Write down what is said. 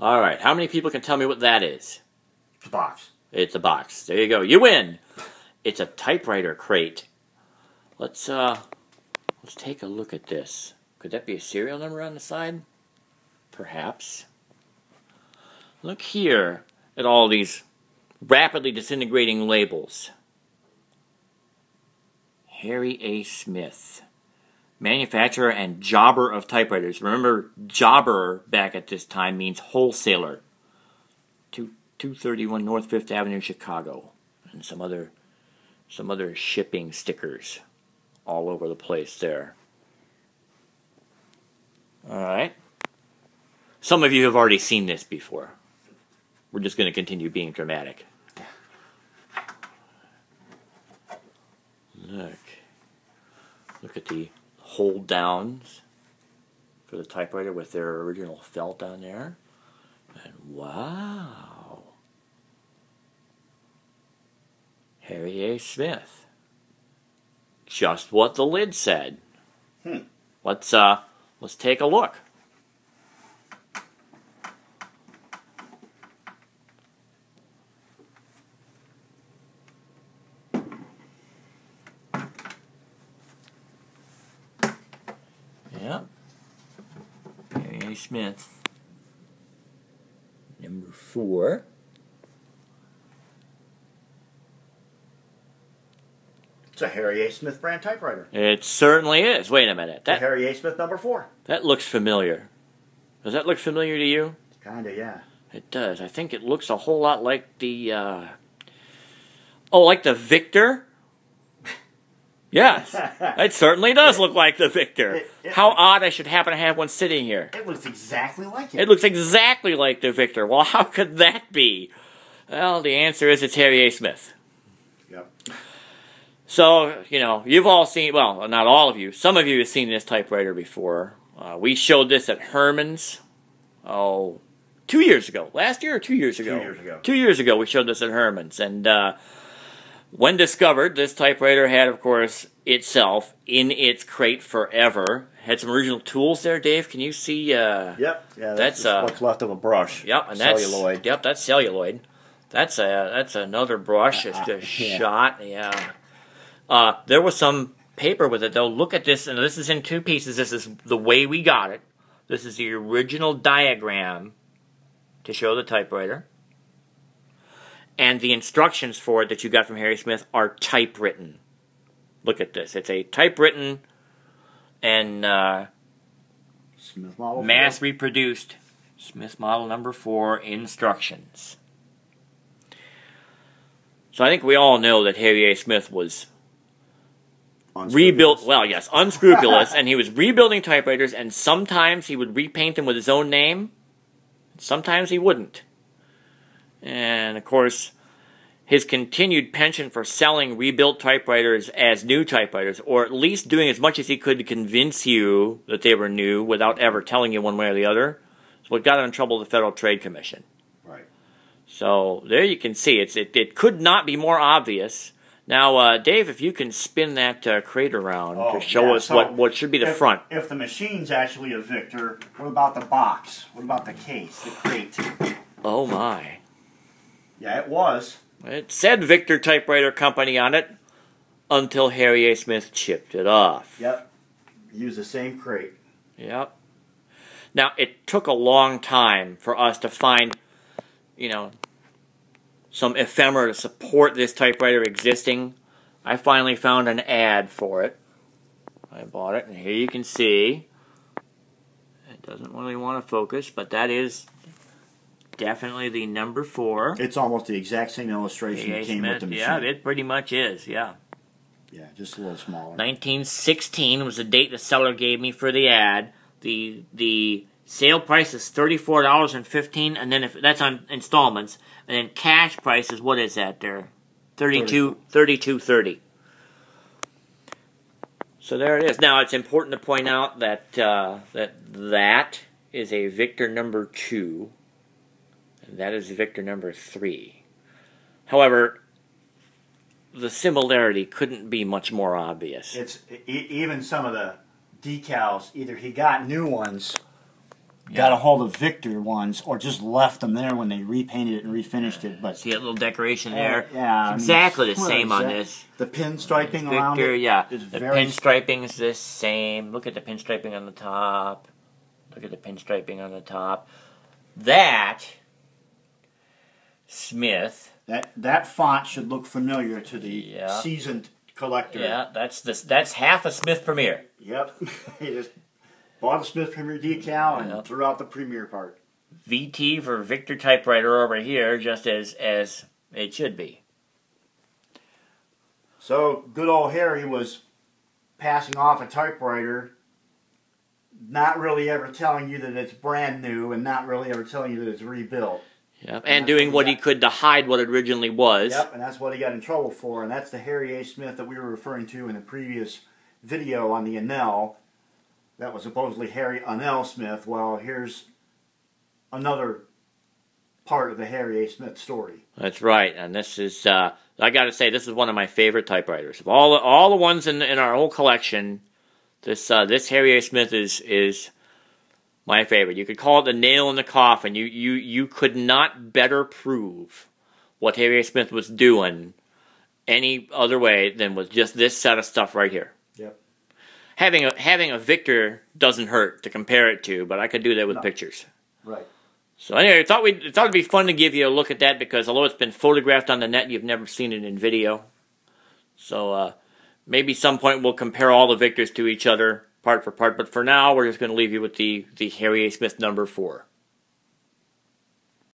All right, how many people can tell me what that is? It's a box. It's a box. There you go. You win. It's a typewriter crate. Let's take a look at this. Could that be a serial number on the side? Perhaps. Look here at all these rapidly disintegrating labels. Harry A. Smith, manufacturer and jobber of typewriters. Remember, jobber back at this time means wholesaler. 231 North 5th Avenue, Chicago. And some other shipping stickers all over the place there. Alright. Some of you have already seen this before. We're just going to continue being dramatic. Look at the hold downs for the typewriter with their original felt on there. And wow. Harry A. Smith. Just what the lid said. Let's take a look. Yep. Harry A. Smith. Number 4. It's a Harry A. Smith brand typewriter. It certainly is. Wait a minute. That Harry A. Smith number 4. That looks familiar. Does that look familiar to you? Kinda, yeah. It does. I think it looks a whole lot like the, like the Victor? Yes. It certainly does look like the Victor. How odd I should happen to have one sitting here. It looks exactly like it. It looks exactly like the Victor. Well, how could that be? Well, the answer is it's Harry A. Smith. Yep. So, you know, you've all seen, well, not all of you, some of you have seen this typewriter before. We showed this at Herman's, 2 years ago. Last year or 2 years ago? 2 years ago. 2 years ago we showed this at Herman's. And when discovered, this typewriter had, of course, itself in its crate forever. Had some original tools there, Dave. Can you see? Yep. Yeah, that's what's left of a brush. Yep, and celluloid. Yep, that's celluloid. That's another brush. It's just shot. Yeah. There was some paper with it, though. Look at this, and this is in 2 pieces. This is the way we got it. This is the original diagram to show the typewriter. And the instructions for it that you got from Harry Smith are typewritten. Look at this. It's a typewritten and Smith model mass-reproduced Smith model number 4 instructions. So I think we all know that Harry A. Smith was unscrupulous, and he was rebuilding typewriters, and sometimes he would repaint them with his own name, sometimes he wouldn't. And, of course, his continued penchant for selling rebuilt typewriters as new typewriters, or at least doing as much as he could to convince you that they were new without ever telling you one way or the other, is what got him in trouble with the Federal Trade Commission. Right. So, there you can see, it could not be more obvious. Now, Dave, if you can spin that crate around to show us what should be the front. If the machine's actually a Victor, what about the box? What about the case, the crate? Oh, my. Yeah, it was. It said Victor Typewriter Company on it until Harry A. Smith chipped it off. Yep. Use the same crate. Yep. Now, it took a long time for us to find, you know, some ephemera to support this typewriter existing. I finally found an ad for it. I bought it, and here you can see. It doesn't really want to focus, but that is definitely the number 4. It's almost the exact same illustration that came with the machine. Yeah, it pretty much is, yeah. Yeah, just a little smaller. 1916 was the date the seller gave me for the ad. The sale price is $34.15, and then if that's on installments, and then cash price is, what is that there? $32.30. So there it is. Now it's important to point out that that is a Victor number 2, and that is Victor number 3. However, the similarity couldn't be much more obvious. It's even some of the decals. Either he got new ones, got a hold of Victor ones, or just left them there when they repainted it and refinished it. But see that little decoration there? Yeah, exactly the same on this. The pinstriping Victor, around it. Yeah, is the very pinstriping is the same. Look at the pinstriping on the top. Look at the pinstriping on the top. That Smith. That font should look familiar to the seasoned collector. Yeah, that's half a Smith Premier. Yep. He just bought a Smith Premier decal and threw out the Premier part. VT for Victor Typewriter over here, just as it should be. So good old Harry was passing off a typewriter, not really ever telling you that it's brand new, and not really ever telling you that it's rebuilt. Yep, and doing what he could to hide what it originally was. Yep, and that's what he got in trouble for, and that's the Harry A. Smith that we were referring to in the previous video on the Annell. That was supposedly Harry Annell Smith. Well, here's another part of the Harry A. Smith story. That's right, and this is, I got to say, this is one of my favorite typewriters. Of all the ones in our whole collection, this Harry A. Smith is my favorite. You could call it the nail in the coffin. You could not better prove what Harry A. Smith was doing any other way than with just this set of stuff right here. Yep. Having a Victor doesn't hurt to compare it to, but I could do that with pictures. Right. So anyway, I thought it'd be fun to give you a look at that, because although it's been photographed on the net, you've never seen it in video. So maybe some point we'll compare all the Victors to each other, part for part, but for now we're just going to leave you with the Harry A. Smith number 4.